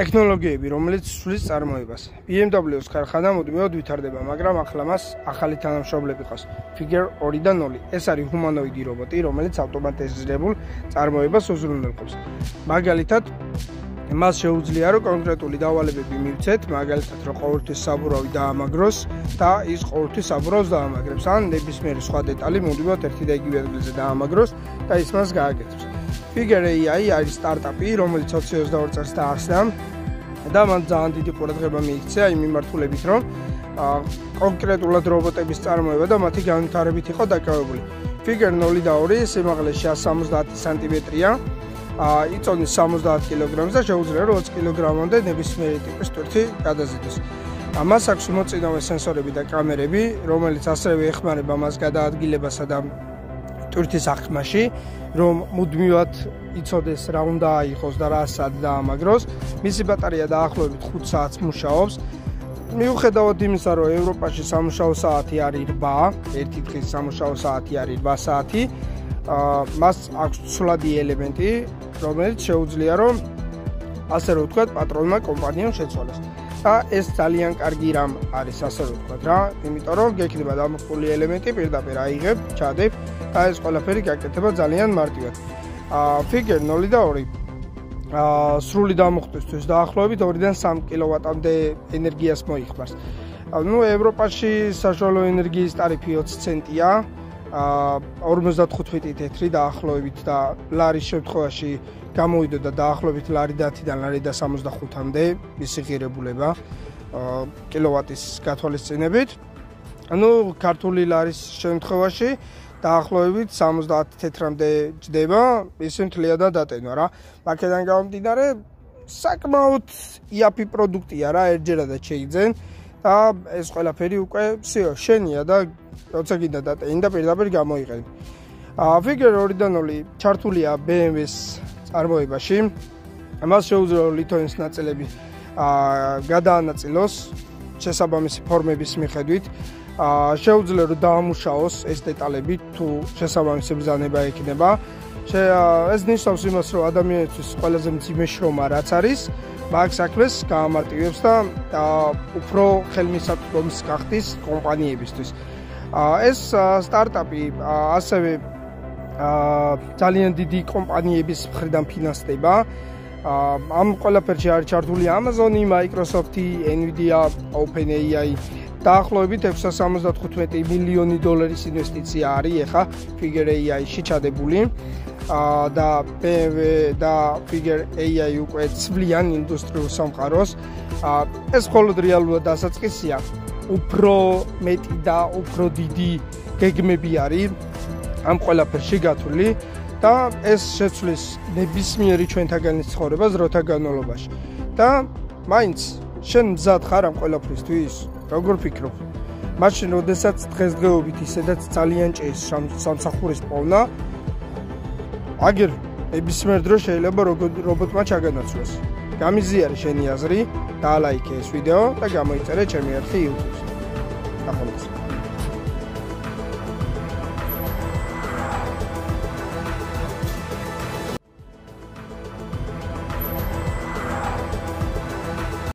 ტექნოლოგიები, რომელიც სვლის წარმოებას. BMW-ს ქარხანა მუდმივად ვითარდება, მაგრამ ახლა მას ახალი თანამშრომლები ყავს. Figure 2 და 0. ეს არის ჰუმანოიდი რობოტი, რომელიც ავტომატიზირებულ წარმოებას უზრუნველყოფს. მაგალითად, მას შეუძლია, რომ კონკრეტული დავალებები მივცეთ, მაგალითად, რომ ყოველთვის საბურავი დაამაგროს და ის ყოველთვის საბურავს დაამაგრებს, ან ნებისმიერი სხვა დეტალი მუდმივად ერთი და იგივე ადგილზე დაამაგროს და ის მას გააკეთებს. Figure AI არის სტარტაპი, რომელიც 2022 წელს დაარსდა და მან ძალიან დიდი ყურადღება მიიქცია იმ მიმართულებით, რომ კონკრეტულად რობოტების წარმოება და მათი განვითარებით იყო დაკავებული. Figure 0 და 2 სიმაღლეში 170 სანტიმეტრია, იწონის 70 კილოგრამს და შეუძლია 20 კილოგრამამდე ნებისმიერი ტიპის ტვირთი გადაზიდოს. მას აქვს მოწინავე სენსორები და კამერები, რომელიც ასევე ეხმარება მას გადაადგილებასა და ტვირთის აღქმაში, რომ მუდმივად იცოდეს რა უნდა აიღოს და რა სად დაამაგროს. მისი ბატარეა დაახლოებით 5 საათს მუშაობს. მიუხედავად იმისა, რომ ევროპაში სამუშაო საათი არის 8, ერთი დღის სამუშაო საათი არის 8 საათი, მას აქვს ცვლადი ელემენტი, რომელიც შეუძლია, რომ ასე რომ ვთქვათ, პატრონმა კომპანიამ შეცვალოს. და ეს ძალიან კარგი რამ არის, ასე რომ ვთქვათ რა, იმიტომ რომ გექნება დამოყრული ელემენტი პირდაპირ აიღებ, ჩადებ და ეს ყველაფერი გაკეთება ძალიან მარტივად. Figure 0 და 2 სრული დამუხტვისთვის დაახლოებით 2-დან 3 კილოვატამდე ენერგიას მოიხმარს. ევროპაში საშუალო ენერგიის ტარიფი 20 ცენტია, 55 თეთრი დაახლოებით და ლარის შემთხვევაში გამოვიდოდა დაახლოებით ლარი 10-დან ლარი 65-მდე მისი ღირებულება კილოვატის გათვალისწინებით. ქართული ლარის შემთხვევაში დაახლოებით 70 თეთრამდე ჯდება ისე მთლიანად დატენვა რა. აქედან გამომდინარე საკმაოდ იაფი პროდუქტია რა, ერთჯერადაც შეიძენ და ეს ყველაფერი უკვე შენია და როცა გინდა დატენი და პირდაპირ გამოიყენი. Figure 2 და 0 ჩართულია BMW-ს წარმოებაში. მას შეუძლია ლითონის ნაწილები გადაანაწილოს შესაბამისი ფორმების მიხედვით. შეუძლია რომ დაამუშაოს ეს დეტალები თუ შესაბამისი ბრძანება ექნება. ეს ნიშნავს იმას, რომ ადამიანისთვის ყველაზე მძიმე შრომა რაც არის, მაგ საქმეს გაამარტივებს და უფრო ხელმისაწვდომის გახდის კომპანიებისთვის. ეს სტარტაპი ასევე ძალიან დიდი კომპანიების მხრიდან ფინანსდება. ამ ყველაფერში არის ჩართული Amazon-ი, Microsoft-ი, Nvidia, OpenAI. დაახლოებით 675 მილიონი დოლარის ინვესტიცია არის ახლა Figure AI-ში ჩადებული და BMW და Figure AI უკვე ცვლიან ინდუსტრიულ სამყაროს. ეს მხოლოდ რეალურად დასაწყისია. უფრო მეტი და უფრო დიდი გეგმები არის ამ ყველაფერში გათვლილი და ეს შეცვლის ნებისმიერი ჩვენთაგანის ცხოვრებას დროთა განმავლობაში. და მაინც შენ მზად ხარ ამ ყველაფრისთვის? როგორ ფიქრობ? მაშინ როდესაც დღესდღეობით ისედაც ძალიან ჭირს სამსახურის პოვნა, აგერ ნებისმიერ დროს შეიძლება რობოტმა ჩაგანაცვლოს. გამიზიარე შენი აზრი, დაალაიქე ეს ვიდეო და გამოიწერე ჩემი არხი YouTube-ს. ახლა